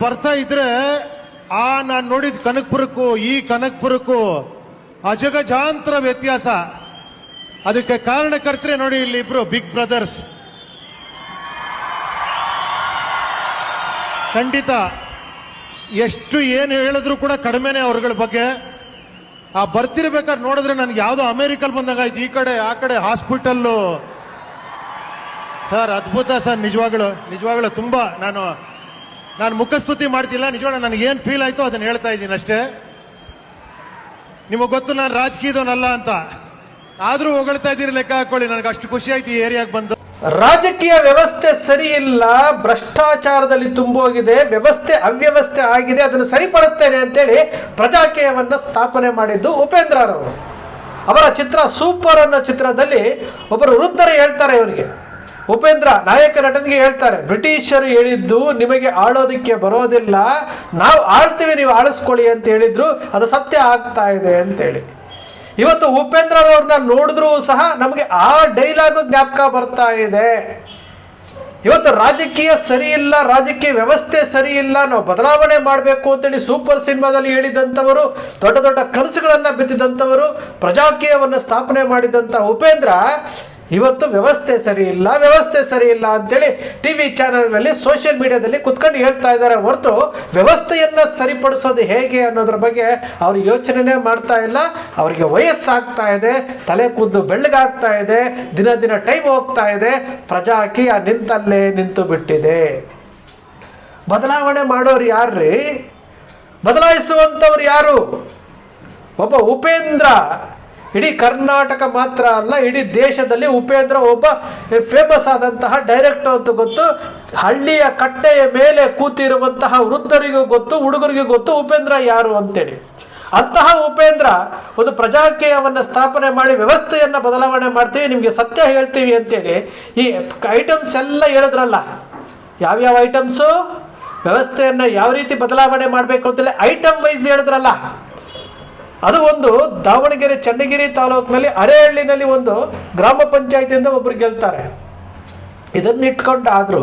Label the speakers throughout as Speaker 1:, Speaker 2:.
Speaker 1: ಬರ್ತಾ ಇದ್ರೆ ನಾನು ನೋಡಿದ ಕನಕಪುರಕ್ಕೂ ಈ ಕನಕಪುರಕ್ಕೂ ಅಜಗಜಾಂತರ ವ್ಯತ್ಯಾಸ. ಅದಕ್ಕೆ ಕಾರಣಕರ್ತರೆ ನೋಡಿ, ಇಲ್ಲಿ ಇಬ್ರು ಬಿಗ್ ಬ್ರದರ್ಸ್. ಖಂಡಿತ ಎಷ್ಟು ಏನು ಹೇಳಿದ್ರು ಕೂಡ ಕಡಿಮೆನೆ ಅವ್ರಗಳ ಬಗ್ಗೆ. ಆ ಬರ್ತಿರ್ಬೇಕಾದ್ರೆ ನೋಡಿದ್ರೆ ನನ್ಗೆ ಯಾವ್ದೋ ಅಮೆರಿಕಲ್ ಬಂದಂಗಾಯ್ತು. ಈ ಕಡೆ ಆ ಕಡೆ ಹಾಸ್ಪಿಟಲ್ಲು. ಸರ್ ಅದ್ಭುತ ಸರ್, ನಿಜವಾಗ್ಲು ತುಂಬಾ ನಾನು ಮುಖಸ್ತುತಿ ಮಾಡ್ತಿಲ್ಲ, ನಿಜವಾಗ್ಲೂ ನನಗೆ ಏನ್ ಫೀಲ್ ಆಯ್ತು ಅದನ್ನ ಹೇಳ್ತಾ ಇದ್ದೀನಿ ಅಷ್ಟೇ. ನಿಮಗೆ ಗೊತ್ತು ನಾನು ರಾಜಕೀಯದವನಲ್ಲ ಅಂತ, ಆದ್ರೂ ಹೊಗಳ್ತಾ ಇದ್ದೀರಿ, ಲೆಕ್ಕ ಹಾಕೊಳ್ಳಿ. ನನಗೆ ಅಷ್ಟು ಖುಷಿ ಆಯ್ತು ಈ ಏರಿಯಾಗೆ ಬಂದು.
Speaker 2: ರಾಜಕೀಯ ವ್ಯವಸ್ಥೆ ಸರಿ ಇಲ್ಲ, ಭ್ರಷ್ಟಾಚಾರದಲ್ಲಿ ತುಂಬೋಗಿದೆ, ವ್ಯವಸ್ಥೆ ಅವ್ಯವಸ್ಥೆ ಆಗಿದೆ, ಅದನ್ನು ಸರಿಪಡಿಸ್ತೇನೆ ಅಂತೇಳಿ ಪ್ರಜಾಕೀಯವನ್ನ ಸ್ಥಾಪನೆ ಮಾಡಿದ್ದು ಉಪೇಂದ್ರರವರು. ಅವರ ಚಿತ್ರ ಸೂಪರ್ ಅನ್ನೋ ಚಿತ್ರದಲ್ಲಿ ಒಬ್ಬರು ವೃದ್ಧರು ಹೇಳ್ತಾರೆ ಇವರಿಗೆ, ಉಪೇಂದ್ರ ನಾಯಕ ನಟನಿಗೆ ಹೇಳ್ತಾರೆ, ಬ್ರಿಟಿಷರು ಹೇಳಿದ್ದು ನಿಮಗೆ ಆಳೋದಕ್ಕೆ ಬರೋದಿಲ್ಲ, ನಾವು ಆಳ್ತೀವಿ, ನೀವು ಆಳಿಸ್ಕೊಳ್ಳಿ ಅಂತ ಹೇಳಿದ್ರು, ಅದು ಸತ್ಯ ಆಗ್ತಾ ಇದೆ ಅಂತೇಳಿ. ಇವತ್ತು ಉಪೇಂದ್ರರವ್ರನ್ನ ನೋಡಿದ್ರೂ ಸಹ ನಮಗೆ ಆ ಡೈಲಾಗು ಜ್ಞಾಪಕ ಬರ್ತಾ ಇದೆ. ಇವತ್ತು ರಾಜಕೀಯ ಸರಿ ಇಲ್ಲ, ರಾಜಕೀಯ ವ್ಯವಸ್ಥೆ ಸರಿ ಇಲ್ಲ, ನಾವು ಬದಲಾವಣೆ ಮಾಡಬೇಕು ಅಂತೇಳಿ ಸೂಪರ್ ಸಿನಿಮಾದಲ್ಲಿ ಹೇಳಿದಂಥವರು, ದೊಡ್ಡ ದೊಡ್ಡ ಕನಸುಗಳನ್ನು ಬಿತ್ತಿದಂಥವರು, ಪ್ರಜಾಕೀಯವನ್ನು ಸ್ಥಾಪನೆ ಮಾಡಿದಂಥ ಉಪೇಂದ್ರ ಇವತ್ತು ವ್ಯವಸ್ಥೆ ಸರಿ ಇಲ್ಲ ಅಂತೇಳಿ ಟಿವಿ ಚಾನೆಲ್ನಲ್ಲಿ ಸೋಷಿಯಲ್ ಮೀಡಿಯಾದಲ್ಲಿ ಕುತ್ಕೊಂಡು ಹೇಳ್ತಾ ಇದ್ದಾರೆ ಹೊರತು ವ್ಯವಸ್ಥೆಯನ್ನು ಸರಿಪಡಿಸೋದು ಹೇಗೆ ಅನ್ನೋದ್ರ ಬಗ್ಗೆ ಅವ್ರು ಯೋಚನೆ ಮಾಡ್ತಾ ಇಲ್ಲ. ಅವರಿಗೆ ವಯಸ್ಸಾಗ್ತಾ ಇದೆ, ತಲೆ ಕೂದಲು ಬೆಳ್ಳಗಾಗ್ತಾ ಇದೆ, ದಿನ ದಿನ ಟೈಮ್ ಹೋಗ್ತಾ ಇದೆ, ಪ್ರಜಾಕೀಯ ನಿಂತಲ್ಲೇ ನಿಂತು ಬಿಟ್ಟಿದೆ. ಬದಲಾವಣೆ ಮಾಡೋರು ಯಾರ್ರೀ? ಬದಲಾಯಿಸುವಂಥವ್ರು ಯಾರು? ಒಬ್ಬ ಉಪೇಂದ್ರ ಇಡೀ ಕರ್ನಾಟಕ ಮಾತ್ರ ಅಲ್ಲ, ಇಡೀ ದೇಶದಲ್ಲಿ ಉಪೇಂದ್ರ ಒಬ್ಬ ಫೇಮಸ್ ಆದಂತಹ ಡೈರೆಕ್ಟರ್ ಅಂತ ಗೊತ್ತು. ಹಳ್ಳಿಯ ಕಟ್ಟೆಯ ಮೇಲೆ ಕೂತಿರುವಂತಹ ವೃದ್ಧರಿಗೂ ಗೊತ್ತು, ಹುಡುಗರಿಗೂ ಗೊತ್ತು ಉಪೇಂದ್ರ ಯಾರು ಅಂತೇಳಿ. ಅಂತಹ ಉಪೇಂದ್ರ ಒಂದು ಪ್ರಜಾಕೀಯವನ್ನು ಸ್ಥಾಪನೆ ಮಾಡಿ ವ್ಯವಸ್ಥೆಯನ್ನು ಬದಲಾವಣೆ ಮಾಡ್ತೀವಿ, ನಿಮಗೆ ಸತ್ಯ ಹೇಳ್ತೀವಿ ಅಂತೇಳಿ ಈ ಐಟಮ್ಸ್ ಎಲ್ಲ ಹೇಳಿದ್ರಲ್ಲ. ಯಾವ್ಯಾವ ಐಟಮ್ಸು? ವ್ಯವಸ್ಥೆಯನ್ನು ಯಾವ ರೀತಿ ಬದಲಾವಣೆ ಮಾಡಬೇಕು ಅಂತೇಳಿ ಐಟಮ್ ವೈಸ್ ಹೇಳಿದ್ರಲ್ಲ. ಅದು ಒಂದು ದಾವಣಗೆರೆ ಚನ್ನಗಿರಿ ತಾಲೂಕಿನಲ್ಲಿ ಅರೇಹಳ್ಳಿನಲ್ಲಿ ಒಂದು ಗ್ರಾಮ ಪಂಚಾಯತಿಯಿಂದ ಒಬ್ಬರು ಗೆಲ್ತಾರೆ. ಇದನ್ನಿಟ್ಕೊಂಡಾದರೂ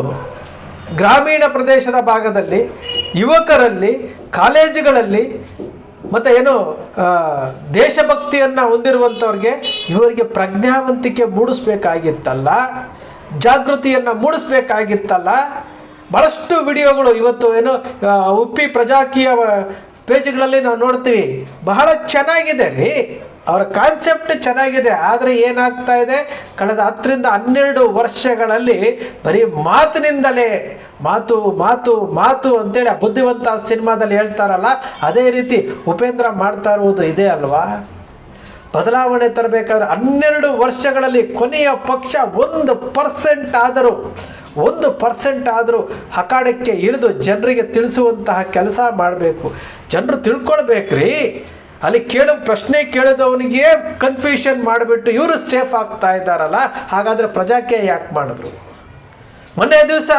Speaker 2: ಗ್ರಾಮೀಣ ಪ್ರದೇಶದ ಭಾಗದಲ್ಲಿ ಯುವಕರಲ್ಲಿ, ಕಾಲೇಜುಗಳಲ್ಲಿ ಮತ್ತು ಏನು ದೇಶಭಕ್ತಿಯನ್ನು ಹೊಂದಿರುವಂಥವ್ರಿಗೆ ಇವರಿಗೆ ಪ್ರಜ್ಞಾವಂತಿಕೆ ಮೂಡಿಸ್ಬೇಕಾಗಿತ್ತಲ್ಲ, ಜಾಗೃತಿಯನ್ನು ಮೂಡಿಸ್ಬೇಕಾಗಿತ್ತಲ್ಲ. ಭಾಳಷ್ಟು ವಿಡಿಯೋಗಳು ಇವತ್ತು ಏನು ಉಪ್ಪಿ ಪ್ರಜಾಕೀಯ ಪೇಜ್ಗಳಲ್ಲಿ ನಾವು ನೋಡ್ತೀವಿ, ಬಹಳ ಚೆನ್ನಾಗಿದೆ ರೀ, ಅವರ ಕಾನ್ಸೆಪ್ಟ್ ಚೆನ್ನಾಗಿದೆ. ಆದರೆ ಏನಾಗ್ತಾ ಇದೆ, ಕಳೆದ 10ರಿಂದ 12 ವರ್ಷಗಳಲ್ಲಿ ಬರೀ ಮಾತಿನಿಂದಲೇ ಮಾತು ಅಂತೇಳಿ ಆ ಬುದ್ಧಿವಂತ ಸಿನಿಮಾದಲ್ಲಿ ಹೇಳ್ತಾರಲ್ಲ, ಅದೇ ರೀತಿ ಉಪೇಂದ್ರ ಮಾಡ್ತಾ ಇರುವುದು ಇದೆ ಅಲ್ವಾ. ಬದಲಾವಣೆ ತರಬೇಕಾದ್ರೆ 12 ವರ್ಷಗಳಲ್ಲಿ ಕೊನೆಯ ಪಕ್ಷ 1% ಆದರೂ ಅಖಾಡಕ್ಕೆ ಇಳಿದು ಜನರಿಗೆ ತಿಳಿಸುವಂತಹ ಕೆಲಸ ಮಾಡಬೇಕು. ಜನರು ತಿಳ್ಕೊಳ್ಬೇಕ್ರಿ. ಅಲ್ಲಿ ಪ್ರಶ್ನೆ ಕೇಳಿದವನಿಗೆ ಕನ್ಫ್ಯೂಷನ್ ಮಾಡಿಬಿಟ್ಟು ಇವರು ಸೇಫ್ ಆಗ್ತಾ ಇದ್ದಾರಲ್ಲ, ಹಾಗಾದರೆ ಪ್ರಜಾಕೀಯ ಯಾಕೆ ಮಾಡಿದ್ರು? ಮೊನ್ನೆ ದಿವಸ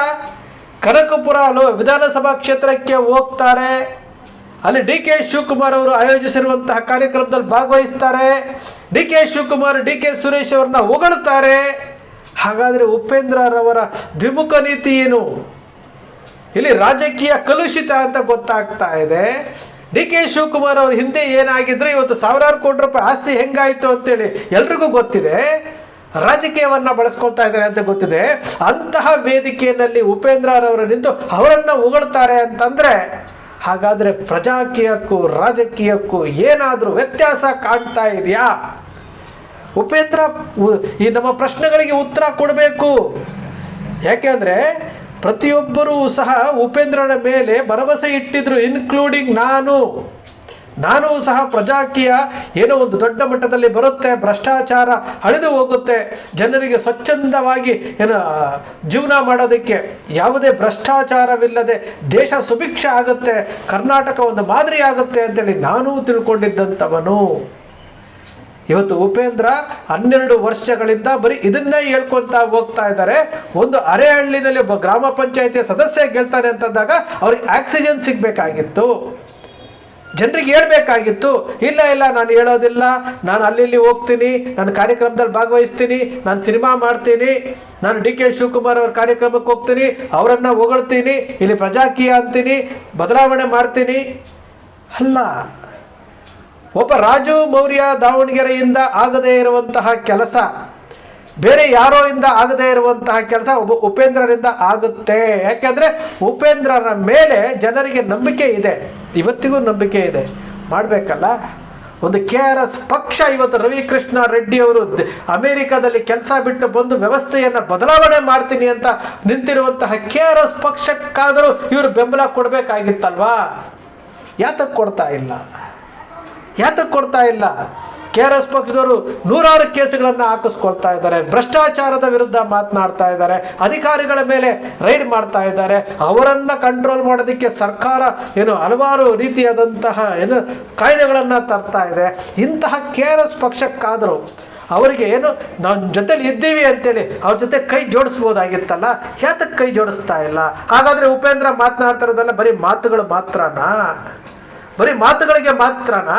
Speaker 2: ಕನಕಪುರ ವಿಧಾನಸಭಾ ಕ್ಷೇತ್ರಕ್ಕೆ ಹೋಗ್ತಾರೆ. ಅಲ್ಲಿ ಡಿ ಕೆ ಶಿವಕುಮಾರ್ ಅವರು ಆಯೋಜಿಸಿರುವಂತಹ ಕಾರ್ಯಕ್ರಮದಲ್ಲಿ ಭಾಗವಹಿಸ್ತಾರೆ. D K Shivakumar D K Suresh ಅವ್ರನ್ನ ಹೊಗಳ್ತಾರೆ. ಹಾಗಾದರೆ ಉಪೇಂದ್ರರವರ ದ್ವಿಮುಖ ನೀತಿ ಏನು? ಇಲ್ಲಿ ರಾಜಕೀಯ ಕಲುಷಿತ ಅಂತ ಗೊತ್ತಾಗ್ತಾ ಇದೆ. ಡಿ ಕೆ ಶಿವಕುಮಾರ್ ಅವ್ರ ಹಿಂದೆ ಏನಾಗಿದ್ರು, ಇವತ್ತು ಸಾವಿರಾರು ಕೋಟಿ ರೂಪಾಯಿ ಆಸ್ತಿ ಹೆಂಗಾಯಿತು ಅಂತೇಳಿ ಎಲ್ರಿಗೂ ಗೊತ್ತಿದೆ. ರಾಜಕೀಯವನ್ನು ಬಳಸ್ಕೊಳ್ತಾ ಇದ್ದಾರೆ ಅಂತ ಗೊತ್ತಿದೆ. ಅಂತಹ ವೇದಿಕೆಯಲ್ಲಿ ಉಪೇಂದ್ರರವರು ನಿಂತು ಅವರನ್ನು ಹೊಗಳ್ತಾರೆ ಅಂತಂದರೆ, ಹಾಗಾದರೆ ಪ್ರಜಾಕೀಯಕ್ಕೂ ರಾಜಕೀಯಕ್ಕೂ ಏನಾದರೂ ವ್ಯತ್ಯಾಸ ಕಾಣ್ತಾ ಇದೆಯಾ? ಉಪೇಂದ್ರ ಈ ನಮ್ಮ ಪ್ರಶ್ನೆಗಳಿಗೆ ಉತ್ತರ ಕೊಡಬೇಕು. ಯಾಕೆಂದರೆ ಪ್ರತಿಯೊಬ್ಬರೂ ಸಹ ಉಪೇಂದ್ರನ ಮೇಲೆ ಭರವಸೆ ಇಟ್ಟಿದ್ರು, ಇನ್ಕ್ಲೂಡಿಂಗ್ ನಾನು ಸಹ ಪ್ರಜಾಕೀಯ ಏನೋ ಒಂದು ದೊಡ್ಡ ಮಟ್ಟದಲ್ಲಿ ಬರುತ್ತೆ, ಭ್ರಷ್ಟಾಚಾರ ಅಳಿದು ಹೋಗುತ್ತೆ, ಜನರಿಗೆ ಸ್ವಚ್ಛಂದವಾಗಿ ಜೀವನ ಮಾಡೋದಕ್ಕೆ ಯಾವುದೇ ಭ್ರಷ್ಟಾಚಾರವಿಲ್ಲದೆ ದೇಶ ಸುಭಿಕ್ಷ ಆಗುತ್ತೆ, ಕರ್ನಾಟಕ ಒಂದು ಮಾದರಿ ಆಗುತ್ತೆ ಅಂತೇಳಿ ನಾನು ತಿಳ್ಕೊಂಡಿದ್ದಂಥವನು. ಇವತ್ತು ಉಪೇಂದ್ರ 12 ವರ್ಷಗಳಿಂದ ಬರೀ ಇದನ್ನೇ ಹೇಳ್ಕೊತಾ ಹೋಗ್ತಾ ಇದ್ದಾರೆ. ಒಂದು ಅರೇಹಳ್ಳಿನಲ್ಲಿ ಒಬ್ಬ ಗ್ರಾಮ ಪಂಚಾಯತಿ ಸದಸ್ಯ ಗೆಲ್ತಾನೆ ಅಂತಂದಾಗ ಅವ್ರಿಗೆ ಆಕ್ಸಿಜನ್ ಸಿಗಬೇಕಾಗಿತ್ತು. ಜನರಿಗೆ ಹೇಳ್ಬೇಕಾಗಿತ್ತು. ಇಲ್ಲ ಇಲ್ಲ, ನಾನು ಹೇಳೋದಿಲ್ಲ, ನಾನು ಅಲ್ಲಿ ಹೋಗ್ತೀನಿ, ನಾನು ಕಾರ್ಯಕ್ರಮದಲ್ಲಿ ಭಾಗವಹಿಸ್ತೀನಿ, ನಾನು ಸಿನಿಮಾ ಮಾಡ್ತೀನಿ, ನಾನು ಡಿ ಕೆ ಶಿವಕುಮಾರ್ ಅವ್ರ ಕಾರ್ಯಕ್ರಮಕ್ಕೆ ಹೋಗ್ತೀನಿ, ಅವರನ್ನು ಹೊಗಳ್ತೀನಿ, ಇಲ್ಲಿ ಪ್ರಜಾಕೀಯ ಅಂತೀನಿ, ಬದಲಾವಣೆ ಮಾಡ್ತೀನಿ. ಅಲ್ಲ, ಒಬ್ಬ ರಾಜು ಮೌರ್ಯ ದಾವಣಗೆರೆಯಿಂದ ಆಗದೇ ಇರುವಂತಹ ಕೆಲಸ, ಬೇರೆ ಯಾರೋ ಇಂದ ಆಗದೇ ಇರುವಂತಹ ಕೆಲಸ ಒಬ್ಬ ಉಪೇಂದ್ರರಿಂದ ಆಗುತ್ತೆ. ಯಾಕೆಂದರೆ ಉಪೇಂದ್ರನ ಮೇಲೆ ಜನರಿಗೆ ನಂಬಿಕೆ ಇದೆ, ಇವತ್ತಿಗೂ ನಂಬಿಕೆ ಇದೆ. ಮಾಡಬೇಕಲ್ಲ. ಒಂದು KRS ಪಕ್ಷ ಇವತ್ತು ರವಿಕೃಷ್ಣ ರೆಡ್ಡಿ ಅವರು ಅಮೇರಿಕಾದಲ್ಲಿ ಕೆಲಸ ಬಿಟ್ಟು ಬಂದು ವ್ಯವಸ್ಥೆಯನ್ನು ಬದಲಾವಣೆ ಮಾಡ್ತೀನಿ ಅಂತ ನಿಂತಿರುವಂತಹ KRS ಪಕ್ಷಕ್ಕಾದರೂ ಇವರು ಬೆಂಬಲ ಕೊಡಬೇಕಾಗಿತ್ತಲ್ವಾ? ಯಾತಕ್ಕೆ ಕೊಡ್ತಾ ಇಲ್ಲ? KRS ಪಕ್ಷದವರು ನೂರಾರು ಕೇಸುಗಳನ್ನು ಹಾಕಿಸ್ಕೊಳ್ತಾ ಇದ್ದಾರೆ, ಭ್ರಷ್ಟಾಚಾರದ ವಿರುದ್ಧ ಮಾತನಾಡ್ತಾ ಇದ್ದಾರೆ, ಅಧಿಕಾರಿಗಳ ಮೇಲೆ ರೈಡ್ ಮಾಡ್ತಾ ಇದ್ದಾರೆ. ಅವರನ್ನು ಕಂಟ್ರೋಲ್ ಮಾಡೋದಕ್ಕೆ ಸರ್ಕಾರ ಹಲವಾರು ರೀತಿಯಾದಂತಹ ಕಾಯ್ದೆಗಳನ್ನು ತರ್ತಾ ಇದೆ. ಇಂತಹ KRS ಪಕ್ಷಕ್ಕಾದರೂ ಅವರಿಗೆ ನಾವು ಜೊತೆಲಿ ಇದ್ದೀವಿ ಅಂತೇಳಿ ಅವ್ರ ಜೊತೆ ಕೈ ಜೋಡಿಸ್ಬೋದಾಗಿತ್ತಲ್ಲ, ಯಾತಕ್ಕೆ ಕೈ ಜೋಡಿಸ್ತಾ ಇಲ್ಲ? ಹಾಗಾದರೆ ಉಪೇಂದ್ರ ಮಾತನಾಡ್ತಾ ಇರೋದಲ್ಲ ಬರೀ ಮಾತುಗಳು ಮಾತ್ರನಾ? ಬರೀ ಮಾತುಗಳಿಗೆ ಮಾತ್ರನಾ?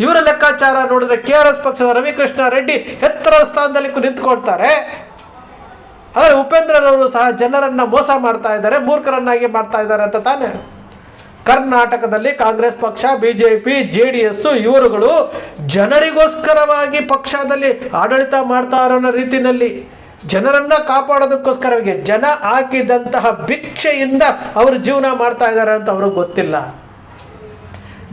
Speaker 2: ಇವರ ಲೆಕ್ಕಾಚಾರ ನೋಡಿದ್ರೆ KRS ಪಕ್ಷದ ರವಿಕೃಷ್ಣ ರೆಡ್ಡಿ ಎತ್ತರ ಸ್ಥಾನದಲ್ಲಿ ನಿಂತ್ಕೊಳ್ತಾರೆ. ಆದರೆ ಉಪೇಂದ್ರರವರು ಸಹ ಜನರನ್ನ ಮೋಸ ಮಾಡ್ತಾ ಇದ್ದಾರೆ, ಮೂರ್ಖರನ್ನಾಗಿ ಮಾಡ್ತಾ ಇದ್ದಾರೆ ಅಂತ ತಾನೆ. ಕರ್ನಾಟಕದಲ್ಲಿ ಕಾಂಗ್ರೆಸ್ ಪಕ್ಷ, BJP, JDS ಇವರುಗಳು ಜನರಿಗೋಸ್ಕರವಾಗಿ ಪಕ್ಷದಲ್ಲಿ ಆಡಳಿತ ಮಾಡ್ತಾ ಇರೋ ರೀತಿಯಲ್ಲಿ ಜನರನ್ನ ಕಾಪಾಡೋದಕ್ಕೋಸ್ಕರವಾಗಿ ಜನ ಹಾಕಿದಂತಹ ಭಿಕ್ಷೆಯಿಂದ ಅವರು ಜೀವನ ಮಾಡ್ತಾ ಇದ್ದಾರೆ ಅಂತ ಅವ್ರಿಗೆ ಗೊತ್ತಿಲ್ಲ.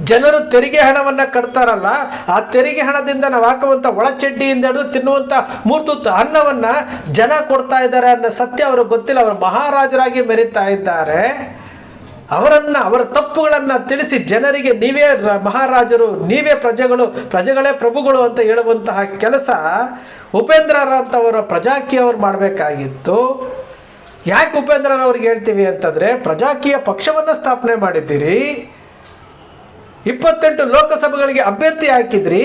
Speaker 2: ಜನರು ತೆರಿಗೆ ಹಣವನ್ನು ಕಟ್ತಾರಲ್ಲ, ಆ ತೆರಿಗೆ ಹಣದಿಂದ ನಾವು ಹಾಕುವಂಥ ಒಳಚಡ್ಡಿಯಿಂದ ಹಿಡಿದು ತಿನ್ನುವಂಥ ಮೂರ್ತುತ್ತು ಅನ್ನವನ್ನು ಜನ ಕೊಡ್ತಾ ಇದ್ದಾರೆ ಅನ್ನೋ ಸತ್ಯ ಅವ್ರಿಗೆ ಗೊತ್ತಿಲ್ಲ. ಅವರು ಮಹಾರಾಜರಾಗಿ ಮೆರೀತಾ ಇದ್ದಾರೆ. ಅವರ ತಪ್ಪುಗಳನ್ನು ತಿಳಿಸಿ ಜನರಿಗೆ ನೀವೇ ಮಹಾರಾಜರು, ನೀವೇ ಪ್ರಜೆಗಳೇ ಪ್ರಭುಗಳು ಅಂತ ಹೇಳುವಂತಹ ಕೆಲಸ ಉಪೇಂದ್ರರಂಥವರ ಪ್ರಜಾಕೀಯವ್ರು ಮಾಡಬೇಕಾಗಿತ್ತು. ಯಾಕೆ ಉಪೇಂದ್ರರವ್ರಿಗೆ ಹೇಳ್ತೀವಿ ಅಂತಂದರೆ, ಪ್ರಜಾಕೀಯ ಪಕ್ಷವನ್ನು ಸ್ಥಾಪನೆ ಮಾಡಿದ್ದೀರಿ, 28 ಲೋಕಸಭೆಗಳಿಗೆ ಅಭ್ಯರ್ಥಿ ಹಾಕಿದ್ರಿ,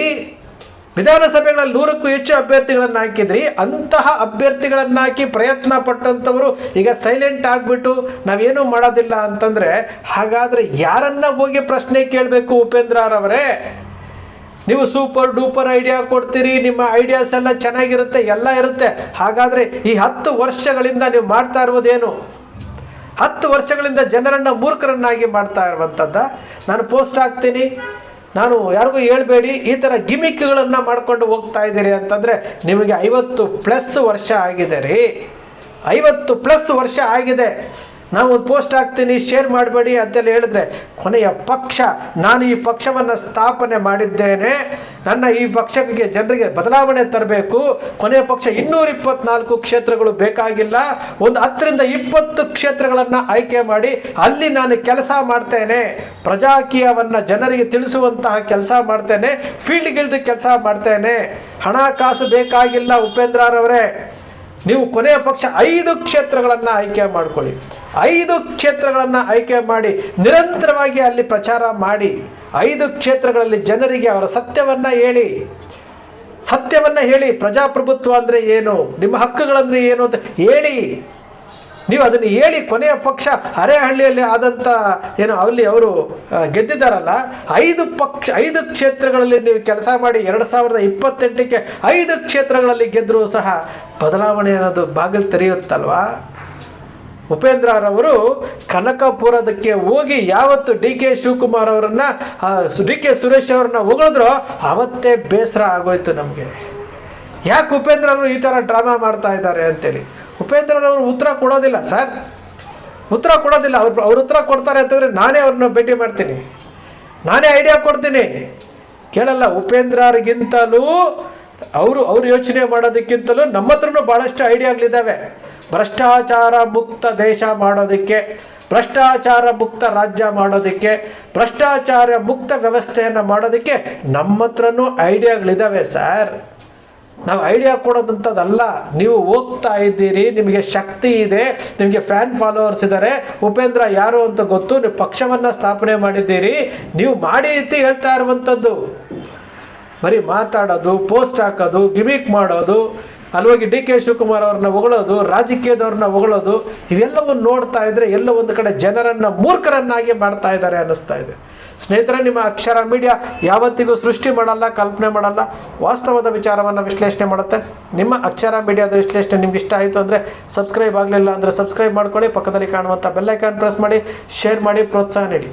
Speaker 2: ವಿಧಾನಸಭೆಗಳಲ್ಲಿ 100ಕ್ಕೂ ಹೆಚ್ಚು ಅಭ್ಯರ್ಥಿಗಳನ್ನು ಹಾಕಿದ್ರಿ. ಅಂತಹ ಅಭ್ಯರ್ಥಿಗಳನ್ನು ಹಾಕಿ ಪ್ರಯತ್ನ ಪಟ್ಟಂಥವರು ಈಗ ಸೈಲೆಂಟ್ ಆಗಿಬಿಟ್ಟು ನಾವೇನು ಮಾಡೋದಿಲ್ಲ ಅಂತಂದರೆ, ಹಾಗಾದರೆ ಯಾರನ್ನ ಹೋಗಿ ಪ್ರಶ್ನೆ ಕೇಳಬೇಕು? ಉಪೇಂದ್ರರವರೇ, ನೀವು ಸೂಪರ್ ಡೂಪರ್ ಐಡಿಯಾ ಕೊಡ್ತೀರಿ, ನಿಮ್ಮ ಐಡಿಯಾಸ್ ಎಲ್ಲ ಚೆನ್ನಾಗಿರುತ್ತೆ, ಎಲ್ಲ ಇರುತ್ತೆ. ಹಾಗಾದರೆ ಈ 10 ವರ್ಷಗಳಿಂದ ನೀವು ಮಾಡ್ತಾ ಇರುವುದೇನು? 10 ವರ್ಷಗಳಿಂದ ಜನರನ್ನು ಮೂರ್ಖರನ್ನಾಗಿ ಮಾಡ್ತಾ ಇರುವಂಥದ್ದ. ನಾನು ಪೋಸ್ಟ್ ಹಾಕ್ತೀನಿ, ನಾನು ಯಾರಿಗೂ ಹೇಳ್ಬೇಡಿ, ಈ ಥರ ಗಿಮಿಕ್ಗಳನ್ನು ಮಾಡ್ಕೊಂಡು ಹೋಗ್ತಾ ಇದ್ದೀರಿ ಅಂತಂದರೆ ನಿಮಗೆ 50+ ವರ್ಷ ಆಗಿದೆ ರೀ. 50+ ವರ್ಷ ಆಗಿದೆ. ನಾವು ಒಂದು ಪೋಸ್ಟ್ ಹಾಕ್ತೀನಿ, ಶೇರ್ ಮಾಡಬೇಡಿ ಅಂತೆಲ್ಲ ಹೇಳಿದ್ರೆ, ಕೊನೆಯ ಪಕ್ಷ ನಾನು ಈ ಪಕ್ಷವನ್ನು ಸ್ಥಾಪನೆ ಮಾಡಿದ್ದೇನೆ, ನನ್ನ ಈ ಪಕ್ಷಕ್ಕೆ ಜನರಿಗೆ ಬದಲಾವಣೆ ತರಬೇಕು, ಕೊನೆಯ ಪಕ್ಷ 224 ಕ್ಷೇತ್ರಗಳು ಬೇಕಾಗಿಲ್ಲ, ಒಂದು 10ರಿಂದ 20 ಕ್ಷೇತ್ರಗಳನ್ನು ಆಯ್ಕೆ ಮಾಡಿ ಅಲ್ಲಿ ನಾನು ಕೆಲಸ ಮಾಡ್ತೇನೆ, ಪ್ರಜಾಕೀಯವನ್ನು ಜನರಿಗೆ ತಿಳಿಸುವಂತಹ ಕೆಲಸ ಮಾಡ್ತೇನೆ, ಫೀಲ್ಡ್ಗಿಳಿದು ಕೆಲಸ ಮಾಡ್ತೇನೆ, ಹಣಕಾಸು ಬೇಕಾಗಿಲ್ಲ. ಉಪೇಂದ್ರರವರೇ, ನೀವು ಕೊನೆಯ ಪಕ್ಷ 5 ಕ್ಷೇತ್ರಗಳನ್ನು ಆಯ್ಕೆ ಮಾಡ್ಕೊಳ್ಳಿ, 5 ಕ್ಷೇತ್ರಗಳನ್ನು ಆಯ್ಕೆ ಮಾಡಿ ನಿರಂತರವಾಗಿ ಅಲ್ಲಿ ಪ್ರಚಾರ ಮಾಡಿ, 5 ಕ್ಷೇತ್ರಗಳಲ್ಲಿ ಜನರಿಗೆ ಅವರ ಸತ್ಯವನ್ನು ಹೇಳಿ, ಪ್ರಜಾಪ್ರಭುತ್ವ ಅಂದರೆ ಏನು, ನಿಮ್ಮ ಹಕ್ಕುಗಳಂದರೆ ಏನು ಅಂತ ಹೇಳಿ. ನೀವು ಅದನ್ನು ಹೇಳಿ ಕೊನೆಯ ಪಕ್ಷ ಹರೇಹಳ್ಳಿಯಲ್ಲಿ ಆದಂಥ ಅಲ್ಲಿ ಅವರು ಗೆದ್ದಿದ್ದಾರಲ್ಲ, 5 ಕ್ಷೇತ್ರಗಳಲ್ಲಿ ನೀವು ಕೆಲಸ ಮಾಡಿ 2028ಕ್ಕೆ 5 ಕ್ಷೇತ್ರಗಳಲ್ಲಿ ಗೆದ್ದರೂ ಸಹ ಬದಲಾವಣೆ ಅನ್ನೋದು ಬಾಗಿಲು ತೆರೆಯುತ್ತಲ್ವಾ? ಉಪೇಂದ್ರರವರು ಕನಕಪುರದಕ್ಕೆ ಹೋಗಿ ಯಾವತ್ತು ಡಿ ಕೆ ಶಿವಕುಮಾರ್ ಅವರನ್ನು, ಡಿ ಕೆ ಸುರೇಶ್ ಅವರನ್ನ ಹೊಗಳಿದ್ರೋ ಅವತ್ತೇ ಬೇಸರ ಆಗೋಯ್ತು ನಮಗೆ. ಯಾಕೆ ಉಪೇಂದ್ರರು ಈ ಥರ ಡ್ರಾಮಾ ಮಾಡ್ತಾ ಇದ್ದಾರೆ ಅಂತೇಳಿ. ಉಪೇಂದ್ರರವರು ಉತ್ತರ ಕೊಡೋದಿಲ್ಲ ಸರ್, ಉತ್ತರ ಕೊಡೋದಿಲ್ಲ. ಅವ್ರು ಉತ್ತರ ಕೊಡ್ತಾರೆ ಅಂತಂದರೆ ನಾನೇ ಅವ್ರನ್ನ ಭೇಟಿ ಮಾಡ್ತೀನಿ, ನಾನೇ ಐಡಿಯಾ ಕೊಡ್ತೀನಿ. ಕೇಳಲ್ಲ. ಉಪೇಂದ್ರರಿಗಿಂತಲೂ ಅವರು ಯೋಚನೆ ಮಾಡೋದಕ್ಕಿಂತಲೂ ನಮ್ಮ ಹತ್ರನೂ ಭಾಳಷ್ಟು ಐಡಿಯಾಗಳಿದ್ದಾವೆ. ಭ್ರಷ್ಟಾಚಾರ ಮುಕ್ತ ದೇಶ ಮಾಡೋದಕ್ಕೆ, ಭ್ರಷ್ಟಾಚಾರ ಮುಕ್ತ ರಾಜ್ಯ ಮಾಡೋದಕ್ಕೆ, ಭ್ರಷ್ಟಾಚಾರ ಮುಕ್ತ ವ್ಯವಸ್ಥೆಯನ್ನು ಮಾಡೋದಕ್ಕೆ ನಮ್ಮ ಹತ್ರನೂ ಐಡಿಯಾಗಳಿದ್ದಾವೆ ಸರ್. ನಾವು ಐಡಿಯಾ ಕೊಡೋದಂಥದ್ದಲ್ಲ. ನೀವು ಹೋಗ್ತಾ ಇದ್ದೀರಿ, ನಿಮಗೆ ಶಕ್ತಿ ಇದೆ, ನಿಮಗೆ ಫ್ಯಾನ್ ಫಾಲೋವರ್ಸ್ ಇದ್ದಾರೆ, ಉಪೇಂದ್ರ ಯಾರು ಅಂತ ಗೊತ್ತು, ನೀವು ಪಕ್ಷವನ್ನು ಸ್ಥಾಪನೆ ಮಾಡಿದ್ದೀರಿ, ನೀವು ಮಾಡಿ ಅಂತ ಹೇಳ್ತಾ ಇರುವಂಥದ್ದು. ಬರೀ ಮಾತಾಡೋದು, ಪೋಸ್ಟ್ ಹಾಕೋದು, ಗಿಮಿಕ್ ಮಾಡೋದು, ಅಲ್ವಾಗಿ ಡಿ ಕೆ ಶಿವಕುಮಾರ್ ಅವ್ರನ್ನ ಹೊಗಳೋದು, ರಾಜಕೀಯದವ್ರನ್ನ ಹೊಗಳೋದು, ಇವೆಲ್ಲವನ್ನು ನೋಡ್ತಾ ಇದ್ರೆ ಎಲ್ಲ ಒಂದು ಕಡೆ ಜನರನ್ನು ಮೂರ್ಖರನ್ನಾಗಿ ಮಾಡ್ತಾ ಇದ್ದಾರೆ ಅನ್ನಿಸ್ತಾ ಇದೆ. ಸ್ನೇಹಿತರೆ, ನಿಮ್ಮ ಅಕ್ಷರ ಮೀಡಿಯಾ ಯಾವತ್ತಿಗೂ ಸೃಷ್ಟಿ ಮಾಡಲ್ಲ, ಕಲ್ಪನೆ ಮಾಡಲ್ಲ, ವಾಸ್ತವದ ವಿಚಾರವನ್ನು ವಿಶ್ಲೇಷಣೆ ಮಾಡುತ್ತೆ. ನಿಮ್ಮ ಅಕ್ಷರ ಮೀಡಿಯಾದ ವಿಶ್ಲೇಷಣೆ ನಿಮ್ಗೆ ಇಷ್ಟ ಆಯಿತು ಅಂದರೆ ಸಬ್ಸ್ಕ್ರೈಬ್ ಆಗಲಿಲ್ಲ ಅಂದರೆ ಸಬ್ಸ್ಕ್ರೈಬ್ ಮಾಡ್ಕೊಳ್ಳಿ, ಪಕ್ಕದಲ್ಲಿ ಕಾಣುವಂಥ ಬೆಲ್ ಐಕಾನ್ ಪ್ರೆಸ್ ಮಾಡಿ, ಶೇರ್ ಮಾಡಿ, ಪ್ರೋತ್ಸಾಹ ನೀಡಿ.